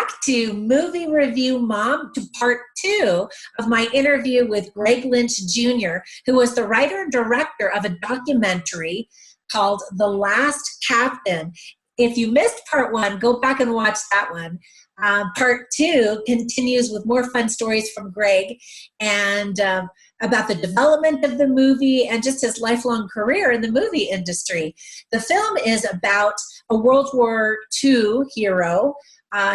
back to Movie Review Mom, to part 2 of my interview with Greg Lynch Jr., who was the writer and director of a documentary called The Last Captain. If you missed part 1, go back and watch that one. Part 2 continues with more fun stories from Greg and about the development of the movie and just his lifelong career in the movie industry. The film is about a World War II hero.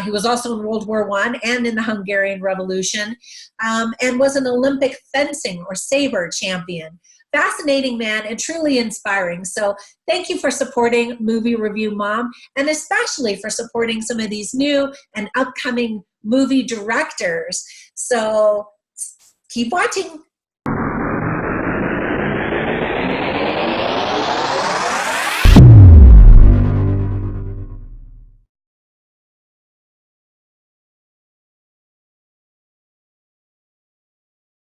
He was also in World War I and in the Hungarian Revolution, and was an Olympic fencing or saber champion. Fascinating man and truly inspiring. So thank you for supporting Movie Review Mom, and especially for supporting some of these new and upcoming movie directors. So keep watching.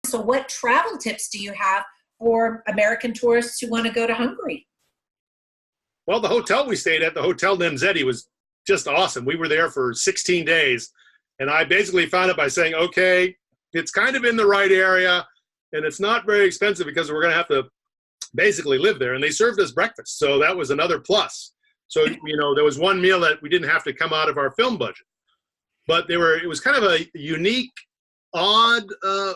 So what travel tips do you have for American tourists who want to go to Hungary? Well, the hotel we stayed at, the Hotel Nemzeti, was just awesome. We were there for 16 days, and I basically found it by saying, okay, it's kind of in the right area, and it's not very expensive because we're going to have to basically live there. And they served us breakfast, so that was another plus. So, you know, there was one meal that we didn't have to come out of our film budget. But it was kind of a unique, odd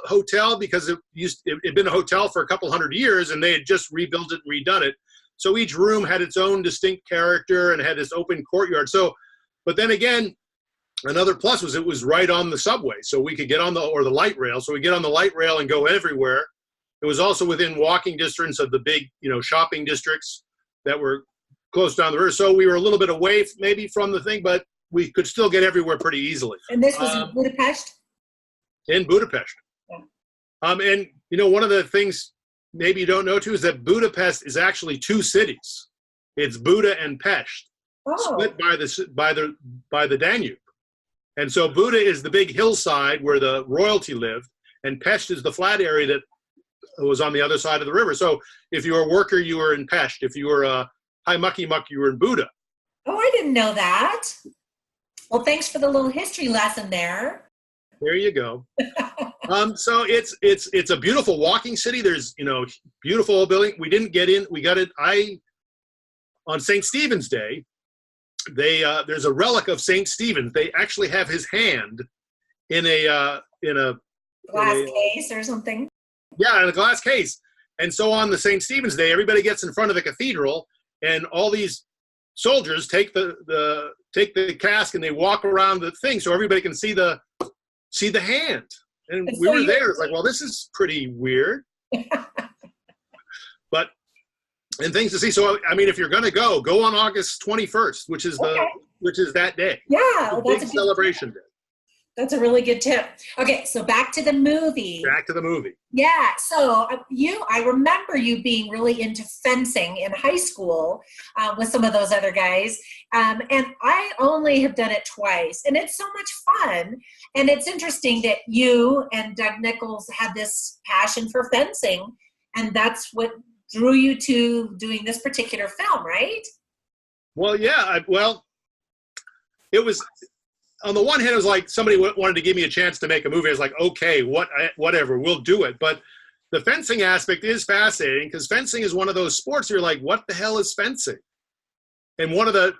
hotel because it'd been a hotel for a couple hundred years, and they had just rebuilt it and redone it. So each room had its own distinct character and had this open courtyard. So, but then again, another plus was it was right on the subway, so we could get on the light rail. So we get on the light rail and go everywhere. It was also within walking distance of the big, you know, shopping districts that were close down the river. So we were a little bit away maybe from the thing, but we could still get everywhere pretty easily. And this was in Budapest? In Budapest. Yeah. And you know, one of the things maybe you don't know too is that Budapest is actually 2 cities. It's Buda and Pest, split by the Danube. And so Buda is the big hillside where the royalty lived, and Pest is the flat area that was on the other side of the river. So if you were a worker, you were in Pest. If you were a high mucky muck, you were in Buda. Oh, I didn't know that. Well, thanks for the little history lesson there. There you go. So it's a beautiful walking city. There's, you know, beautiful old building. We didn't get in. We got it. On St. Stephen's Day, there's a relic of St. Stephen. They actually have his hand in a glass case or something. Yeah, in a glass case. And so on the St. Stephen's Day, everybody gets in front of the cathedral, and all these soldiers take the cask and they walk around the thing so everybody can see the hand. And we were there. It's like, well, this is pretty weird. But, and things to see. So, I mean, if you're going to go on August 21st, which is that day. Yeah. The big celebration day. That's a really good tip. Okay, so back to the movie. Back to the movie. Yeah, so I remember you being really into fencing in high school with some of those other guys. And I only have done it twice. And it's so much fun. And it's interesting that you and Doug Nichols had this passion for fencing. And that's what drew you to doing this particular film, right? Well, yeah. It was... On the one hand, it was like somebody wanted to give me a chance to make a movie. I was like, okay, whatever, we'll do it. But the fencing aspect is fascinating because fencing is one of those sports where you're like, what the hell is fencing? And one of the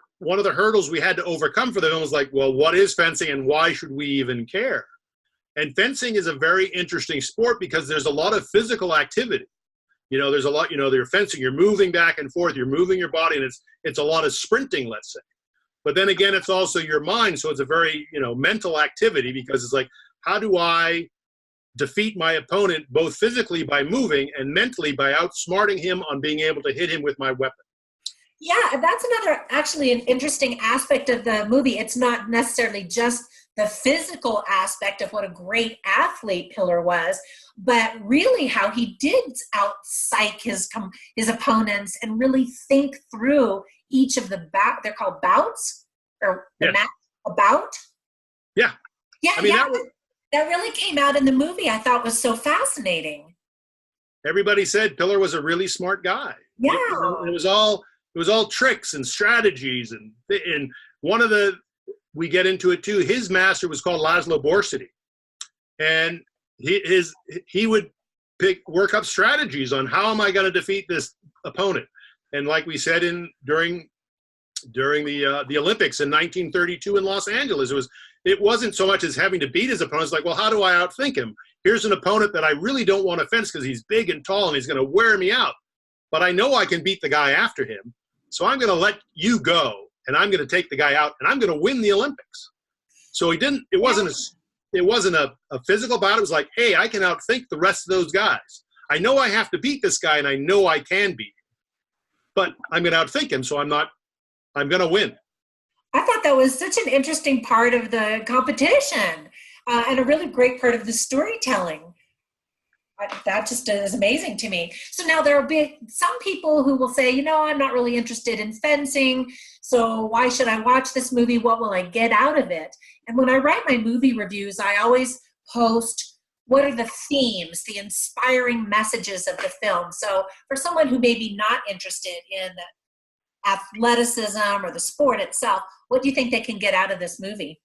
hurdles we had to overcome for the film was like, well, what is fencing and why should we even care? And fencing is a very interesting sport because there's a lot of physical activity. You know, there's a lot, you know, you're fencing, you're moving back and forth, you're moving your body, and it's a lot of sprinting, let's say. But then again, it's also your mind, so it's a very, you know, mental activity because it's like, how do I defeat my opponent both physically by moving and mentally by outsmarting him on being able to hit him with my weapon? Yeah, that's actually an interesting aspect of the movie. It's not necessarily just the physical aspect of what a great athlete Pillar was, but really how he did out-psych his opponents and really think through each of the they're called bouts or yes. A bout. Yeah. Yeah. I mean, yeah. That really came out in the movie. I thought was so fascinating. Everybody said Pillar was a really smart guy. Yeah. It was all tricks and strategies and one of the we get into it too. His master was called Laszlo Borsody, and he would work up strategies on how am I going to defeat this opponent. And like we said during the Olympics in 1932 in Los Angeles, it wasn't so much as having to beat his opponents. Like, well, how do I outthink him? Here's an opponent that I really don't want to fence because he's big and tall and he's going to wear me out. But I know I can beat the guy after him, so I'm going to let you go, and I'm going to take the guy out, and I'm going to win the Olympics. So it wasn't a physical battle. It was like, hey, I can outthink the rest of those guys. I know I have to beat this guy, and I know I can beat him. But I'm going to outthink him, so I'm going to win. I thought that was such an interesting part of the competition and a really great part of the storytelling. That just is amazing to me. So now there will be some people who will say, I'm not really interested in fencing, so why should I watch this movie? What will I get out of it? And when I write my movie reviews, I always post what are the themes, the inspiring messages of the film. So for someone who may be not interested in athleticism or the sport itself, what do you think they can get out of this movie?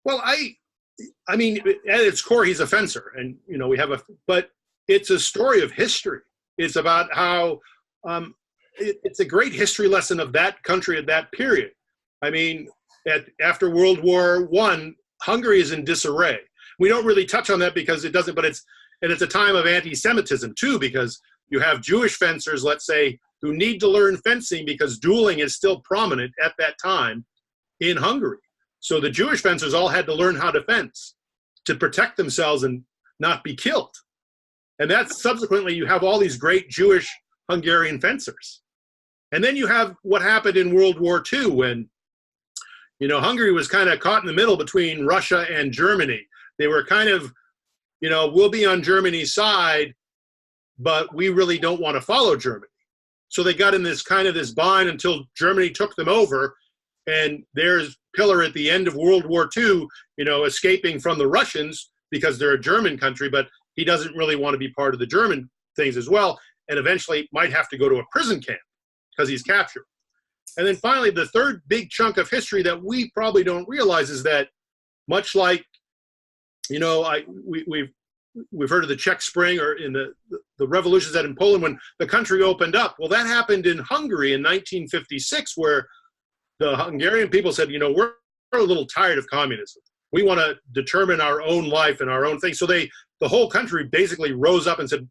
Well, I mean, at its core, he's a fencer, and but it's a story of history. It's about how it's a great history lesson of that country at that period. I mean, after World War I, Hungary is in disarray. We don't really touch on that because it doesn't, but it's a time of anti-Semitism too, because you have Jewish fencers, let's say, who need to learn fencing because dueling is still prominent at that time in Hungary. So the Jewish fencers all had to learn how to fence to protect themselves and not be killed. And that's subsequently, you have all these great Jewish Hungarian fencers. And then you have what happened in World War II when, Hungary was kind of caught in the middle between Russia and Germany. They were kind of, we'll be on Germany's side, but we really don't want to follow Germany. So they got in this bind until Germany took them over. And there's Pillar at the end of World War II, escaping from the Russians because they're a German country, but he doesn't really want to be part of the German things as well, and eventually might have to go to a prison camp because he's captured. And then finally, the third big chunk of history that we probably don't realize is that much like, we've heard of the Czech Spring or in the revolutions that in Poland when the country opened up. Well, that happened in Hungary in 1956, where the Hungarian people said, we're a little tired of communism. We want to determine our own life and our own thing. So the whole country basically rose up and said,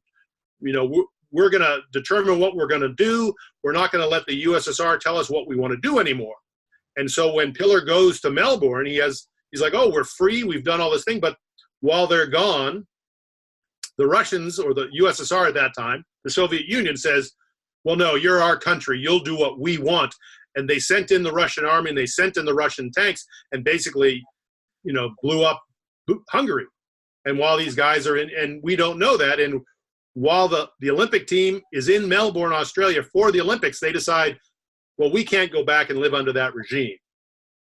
we're going to determine what we're going to do. We're not going to let the USSR tell us what we want to do anymore. And so when Pillar goes to Melbourne, he's like, oh, we're free. We've done all this thing. But while they're gone, the Russians, or the USSR at that time, the Soviet Union, says, well, no, you're our country. You'll do what we want. And they sent in the Russian army and they sent in the Russian tanks and basically, blew up Hungary. And while these guys are in, and we don't know that, and while the Olympic team is in Melbourne, Australia for the Olympics, they decide, well, we can't go back and live under that regime.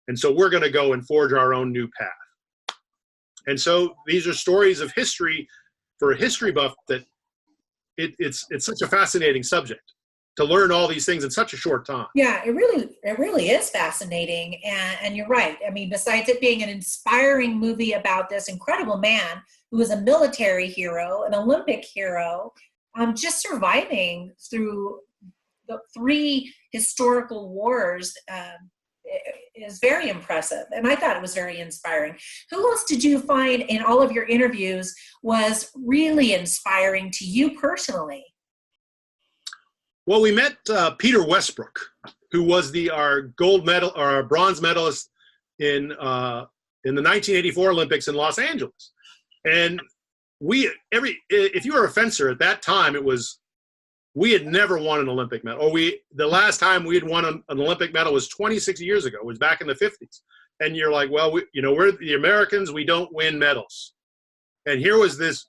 And so we're going to go and forge our own new path. And so these are stories of history for a history buff that it's such a fascinating subject to learn all these things in such a short time. Yeah, it really is fascinating. And you're right. I mean, besides it being an inspiring movie about this incredible man who was a military hero, an Olympic hero, just surviving through the 3 historical wars is very impressive. And I thought it was very inspiring. Who else did you find in all of your interviews was really inspiring to you personally? Well, we met Peter Westbrook, who was our gold medal or our bronze medalist in the 1984 Olympics in Los Angeles. And if you were a fencer at that time, we had never won an Olympic medal. The last time we had won an Olympic medal was 26 years ago. It was back in the 50s. And you're like, well, we're the Americans. We don't win medals. And here was this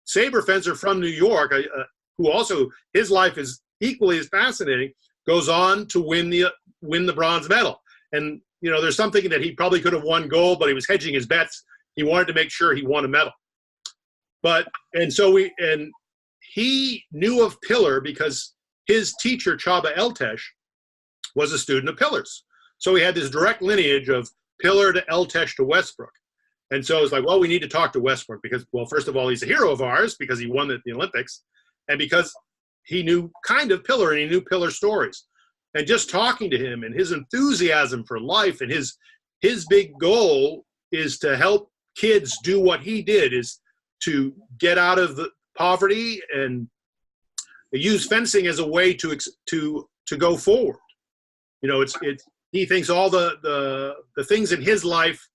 saber fencer from New York, who also his life is equally as fascinating, goes on to win the bronze medal. And there's something that he probably could have won gold, but he was hedging his bets. He wanted to make sure he won a medal. And he knew of Pillar because his teacher, Csaba Eltes, was a student of Pillar's. So he had this direct lineage of Pillar to Eltesh to Westbrook. And so it's like, well, we need to talk to Westbrook because, well, first of all, he's a hero of ours because he won the Olympics, and because he knew kind of Pillar and he knew Pillar stories. And just talking to him and his enthusiasm for life and his big goal is to help kids do what he did, is to get out of the poverty and use fencing as a way to go forward. You know, he thinks all the things in his life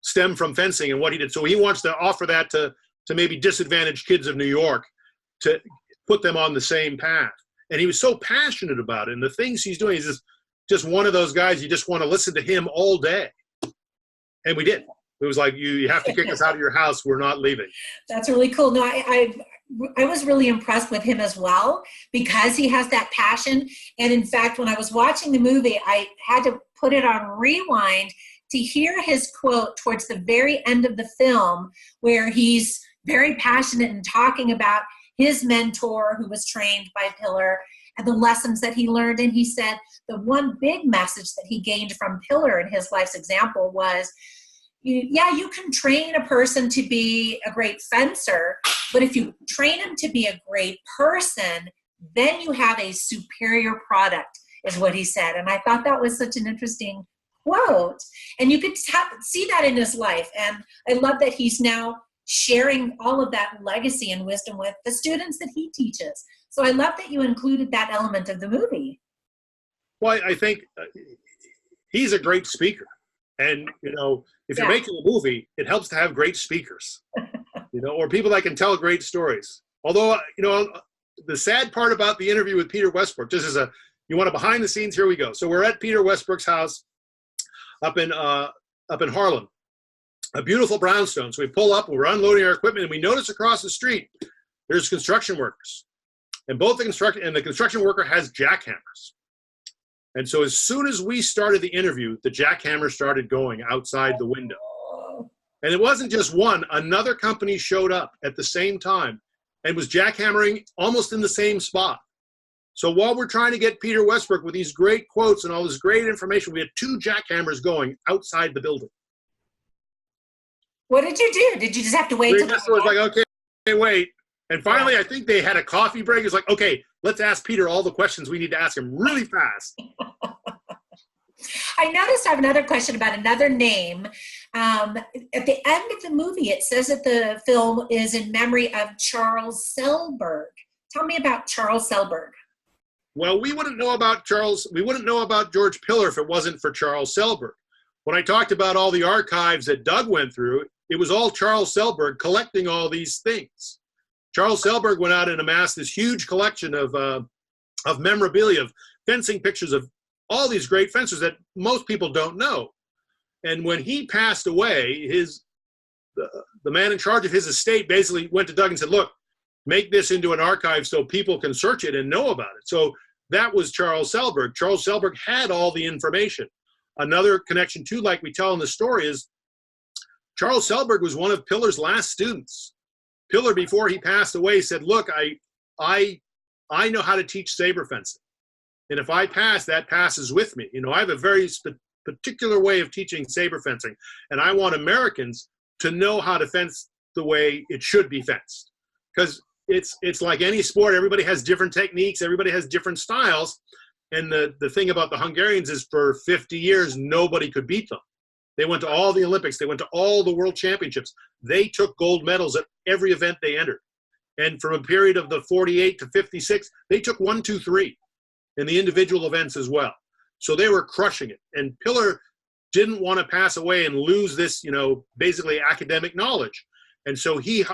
stem from fencing and what he did. So he wants to offer that to maybe disadvantaged kids of New York, to put them on the same path. And he was so passionate about it. And the things he's doing is just one of those guys, you just want to listen to him all day. And we did. It was like, you have to kick us out of your house. We're not leaving. That's really cool. No, I was really impressed with him as well because he has that passion. And in fact, when I was watching the movie, I had to put it on rewind to hear his quote towards the very end of the film, where he's very passionate and talking about his mentor who was trained by Pillar and the lessons that he learned. And he said the one big message that he gained from Pillar in his life's example was, you can train a person to be a great fencer, but if you train him to be a great person, then you have a superior product, is what he said. And I thought that was such an interesting quote. And you could see that in his life. And I love that he's now sharing all of that legacy and wisdom with the students that he teaches. So I love that you included that element of the movie. Well, I think he's a great speaker. And, you know, if you're making a movie, it helps to have great speakers, you know, or people that can tell great stories. Although, you know, the sad part about the interview with Peter Westbrook, just as you want a behind the scenes, here we go. So we're at Peter Westbrook's house up in Harlem, a beautiful brownstone. So we pull up, we're unloading our equipment, and we notice across the street, there's construction workers. And the construction worker has jackhammers. And so as soon as we started the interview, the jackhammer started going outside the window. And it wasn't just one. Another company showed up at the same time and was jackhammering almost in the same spot. So while we're trying to get Peter Westbrook with these great quotes and all this great information, we had 2 jackhammers going outside the building. What did you do? Did you just have to wait? The investor was like, okay, wait. And finally, I think they had a coffee break. It's like, okay, let's ask Peter all the questions we need to ask him really fast. I noticed I have another question about another name. At the end of the movie, it says that the film is in memory of Charles Selberg. Tell me about Charles Selberg. Well, we wouldn't know about George Pillar if it wasn't for Charles Selberg. When I talked about all the archives that Doug went through, it was all Charles Selberg collecting all these things. Charles Selberg went out and amassed this huge collection of memorabilia, of fencing pictures of all these great fencers that most people don't know. And when he passed away, the man in charge of his estate basically went to Doug and said, look, make this into an archive so people can search it and know about it. So that was Charles Selberg. Charles Selberg had all the information. Another connection too, like we tell in the story, is Charles Selberg was one of Pillar's last students. Pillar, before he passed away, said, look, I know how to teach saber fencing. And if I pass, that passes with me. You know, I have a very particular way of teaching saber fencing. And I want Americans to know how to fence the way it should be fenced. Because it's like any sport. Everybody has different techniques. Everybody has different styles. And the thing about the Hungarians is for 50 years, nobody could beat them. They went to all the Olympics. They went to all the world championships. They took gold medals at every event they entered. And from a period of the 48 to 56, they took 1, 2, 3 in the individual events as well. So they were crushing it. And Pillar didn't want to pass away and lose this, you know, basically academic knowledge. And so he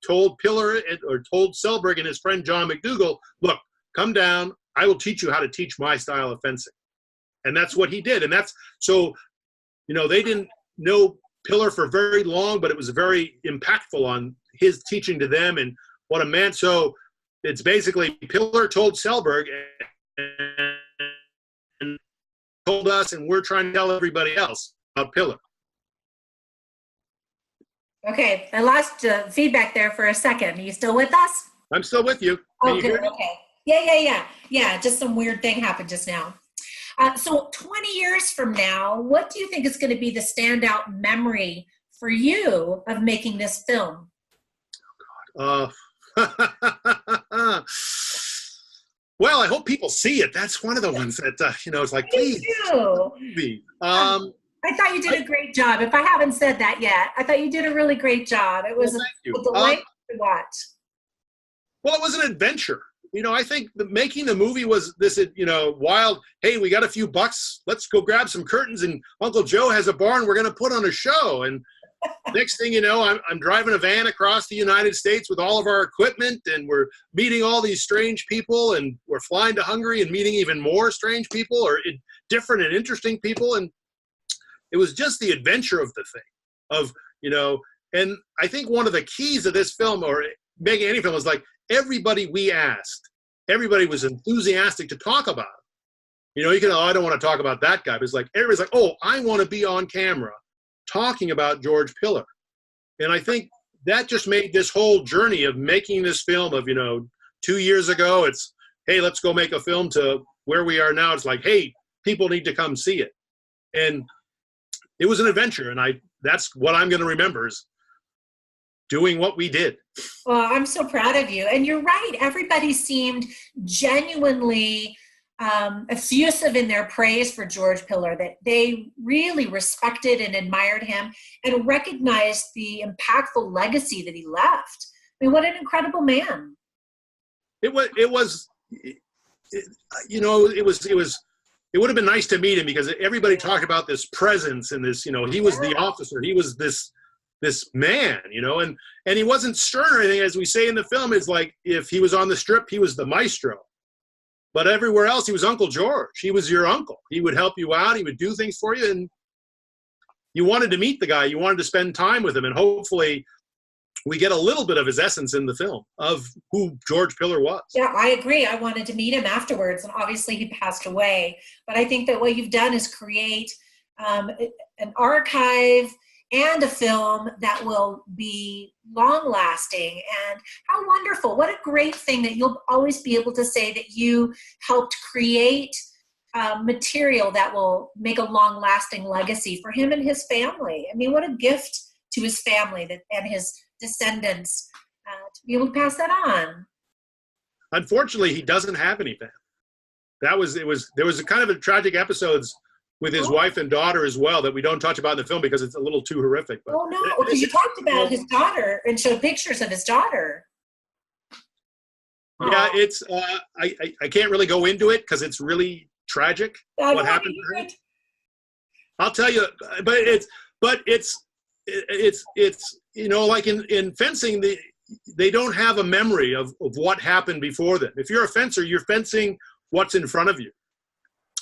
told Pillar, or told Selberg and his friend John McDougall, look, come down. I will teach you how to teach my style of fencing. And that's what he did. And that's so, you know, they didn't know Pillar for very long, but it was very impactful on his teaching to them and what it meant. So it's basically Pillar told Selberg and told us, and we're trying to tell everybody else about Pillar. Okay, I lost feedback there for a second. Are you still with us? I'm still with you. Can you hear me? Okay. Yeah. Just some weird thing happened just now. So 20 years from now, what do you think is going to be the standout memory for you of making this film? Well, I hope people see it. That's one of the ones that, it's like, please. Movie. I thought you did a great job. If I haven't said that yet, I thought you did a really great job. It was a delight to watch. Well, it was an adventure. I think making the movie was this, wild, hey, we got a few bucks. Let's go grab some curtains, and Uncle Joe has a barn. We're going to put on a show. And next thing you know, I'm driving a van across the United States with all of our equipment, and we're meeting all these strange people, and we're flying to Hungary and meeting even more strange people or different and interesting people. And it was just the adventure of the thing and I think one of the keys of this film, or making any film, is like everybody we asked, everybody was enthusiastic to talk about it. I don't want to talk about that guy, but it's like, everybody's like, oh, I want to be on camera talking about George Pillar. And I think that just made this whole journey of making this film of, 2 years ago, it's, hey, let's go make a film, to where we are now. It's like, hey, people need to come see it. And it was an adventure, and that's what I'm going to remember, is doing what we did. Well, I'm so proud of you. And you're right. Everybody seemed genuinely effusive in their praise for George Pillar, that they really respected and admired him and recognized the impactful legacy that he left. I mean, what an incredible man. It would have been nice to meet him, because everybody talked about this presence and this, he was the officer. He was this man, and he wasn't stern or anything. As we say in the film, it's like, if he was on the strip, he was the maestro. But everywhere else, he was Uncle George. He was your uncle. He would help you out. He would do things for you. And you wanted to meet the guy. You wanted to spend time with him. And hopefully we get a little bit of his essence in the film of who George Pillar was. Yeah, I agree. I wanted to meet him afterwards, and obviously he passed away. But I think that what you've done is create an archive and a film that will be long-lasting. And how wonderful. What a great thing that you'll always be able to say that you helped create material that will make a long-lasting legacy for him and his family. I mean, what a gift to his family and his descendants to be able to pass that on. Unfortunately, he doesn't have any family. There was a kind of a tragic episodes with his wife and daughter as well that we don't touch about in the film because it's a little too horrific. But oh no, because you talked about his daughter and showed pictures of his daughter. Yeah, it's I can't really go into it because it's really tragic what happened to her. I'll tell you, but it's like in fencing, they don't have a memory of what happened before them. If you're a fencer, you're fencing what's in front of you.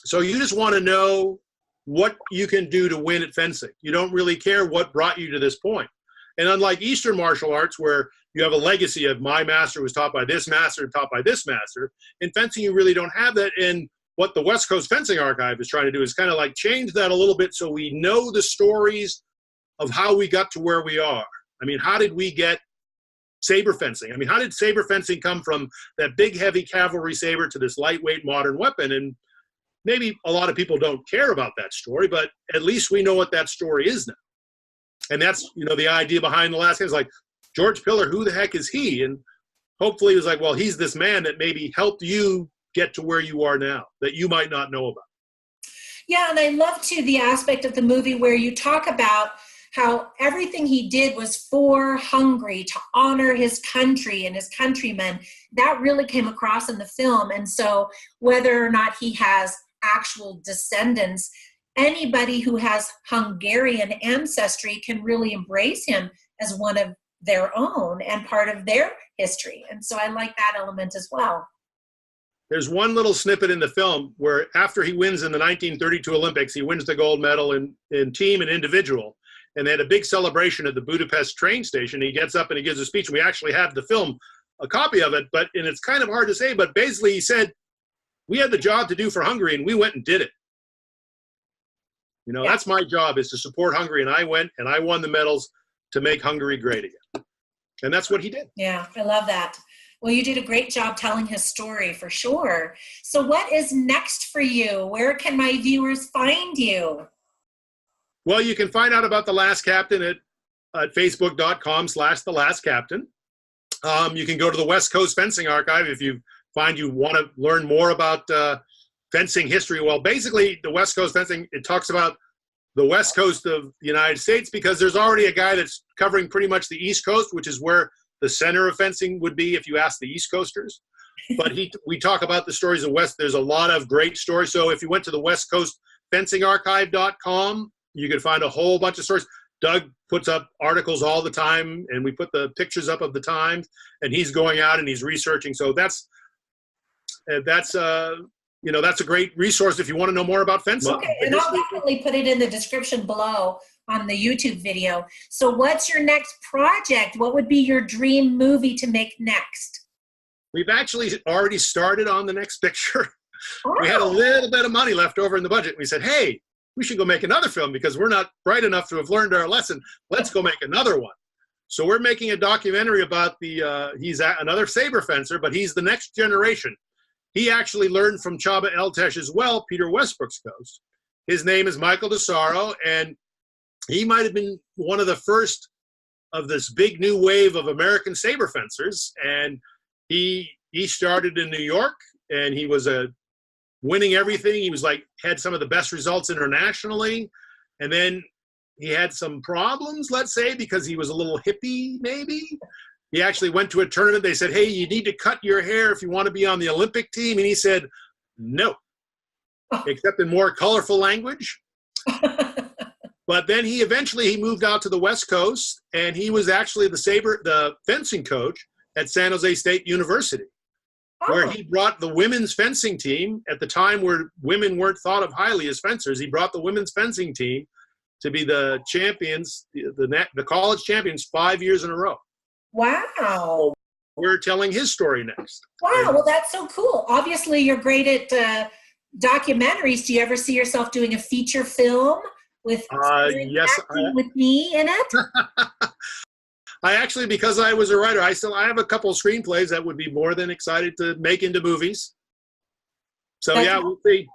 So you just want to know what you can do to win at fencing. You don't really care what brought you to this point. And unlike Eastern martial arts, where you have a legacy of my master was taught by this master, taught by this master, in fencing you really don't have that. And what the West Coast Fencing Archive is trying to do is kind of like change that a little bit so we know the stories of how we got to where we are. I mean, how did we get saber fencing? I mean, how did saber fencing come from that big, heavy cavalry saber to this lightweight modern weapon? And maybe a lot of people don't care about that story, but at least we know what that story is now. And that's, the idea behind the last guy is like, George Pillar, who the heck is he? And hopefully it was like, well, he's this man that maybe helped you get to where you are now that you might not know about. Yeah, and I love, too, the aspect of the movie where you talk about how everything he did was for Hungary, to honor his country and his countrymen. That really came across in the film. And so whether or not he has actual descendants, anybody who has Hungarian ancestry can really embrace him as one of their own and part of their history. And so I like that element as well. There's one little snippet in the film where after he wins in the 1932 Olympics, he wins the gold medal in team and individual. And they had a big celebration at the Budapest train station. He gets up and he gives a speech. And we actually have the film, a copy of it, and it's kind of hard to say, but basically he said, we had the job to do for Hungary and we went and did it. Yeah. That's my job, is to support Hungary. And I went and I won the medals to make Hungary great again. And that's what he did. Yeah, I love that. Well, you did a great job telling his story for sure. So what is next for you? Where can my viewers find you? Well, you can find out about The Last Captain at facebook.com/The Last Captain. You can go to the West Coast Fencing Archive if you find you want to learn more about fencing history. Well, basically, the West Coast Fencing, it talks about the West Coast of the United States because there's already a guy that's covering pretty much the East Coast, which is where the center of fencing would be if you ask the East Coasters. But we talk about the stories of West. There's a lot of great stories. So if you went to the West Coast Fencing Archive.com, you could find a whole bunch of stories. Doug puts up articles all the time, and we put the pictures up of the times, and he's going out and he's researching. So that's a great resource if you want to know more about fencing. Okay, and I'll definitely put it in the description below on the YouTube video. So what's your next project? What would be your dream movie to make next? We've actually already started on the next picture. Oh. We had a little bit of money left over in the budget. We said, hey, we should go make another film because we're not bright enough to have learned our lesson. Let's go make another one. So we're making a documentary about he's another saber fencer, but he's the next generation. He actually learned from Chaba Eltesh as well, Peter Westbrook's ghost. His name is Michael DeSaro, and he might have been one of the first of this big new wave of American saber fencers. And he started in New York, and he was winning everything. He was had some of the best results internationally. And then he had some problems, let's say, because he was a little hippie, maybe. He actually went to a tournament. They said, hey, you need to cut your hair if you want to be on the Olympic team. And he said, no, except in more colorful language. But then he moved out to the West Coast, and he was actually the fencing coach at San Jose State University, where he brought the women's fencing team at the time where women weren't thought of highly as fencers. He brought the women's fencing team to be the champions, the college champions 5 years in a row. Wow. We're telling his story next. Wow, well, that's so cool. Obviously, you're great at documentaries. Do you ever see yourself doing a feature film with yes, with me in it? I actually, because I was a writer, I have a couple of screenplays that would be more than excited to make into movies. So yeah, we'll see.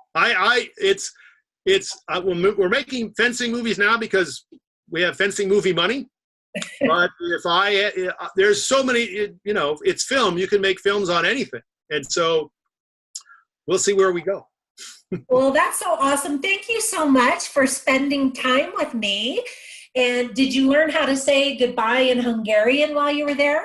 We're making fencing movies now because we have fencing movie money. But there's so many, it's film. You can make films on anything, and so we'll see where we go. Well, that's so awesome. Thank you so much for spending time with me. And did you learn how to say goodbye in Hungarian while you were there?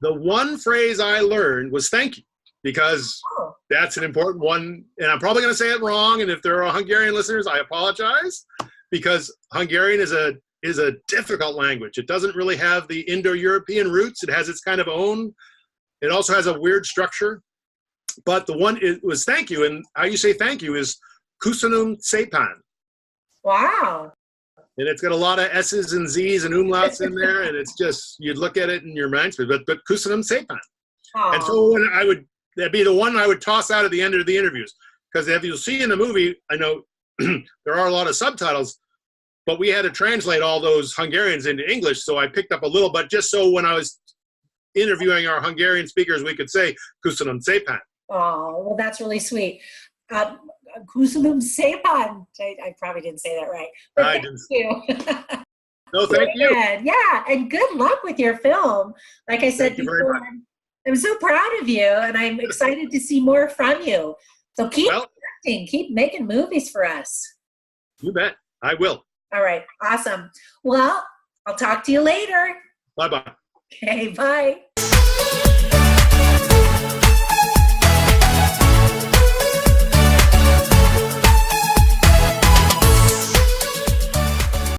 The one phrase I learned was thank you, because that's an important one. And I'm probably going to say it wrong. And if there are Hungarian listeners, I apologize, because Hungarian is a difficult language. It doesn't really have the Indo-European roots. It has its kind of own. It also has a weird structure. But the one it was thank you. And how you say thank you is kusunum sepan. Wow. And it's got a lot of S's and Z's and umlauts in there, and it's just, you'd look at it in your mind, but kusunum sepan. And so that'd be the one I would toss out at the end of the interviews. Because if you'll see in the movie, I know there are a lot of subtitles, but we had to translate all those Hungarians into English, so I picked up a little, but just so when I was interviewing our Hungarian speakers, we could say kusunum sepan. Oh, well, that's really sweet. Kusunum sepan. I probably didn't say that right. But thank you. No, thank you. Yeah, and good luck with your film. Like I said before, I'm so proud of you, and I'm excited to see more from you. So keep acting, keep making movies for us. You bet. I will. All right. Awesome. Well, I'll talk to you later. Bye-bye. Okay, bye.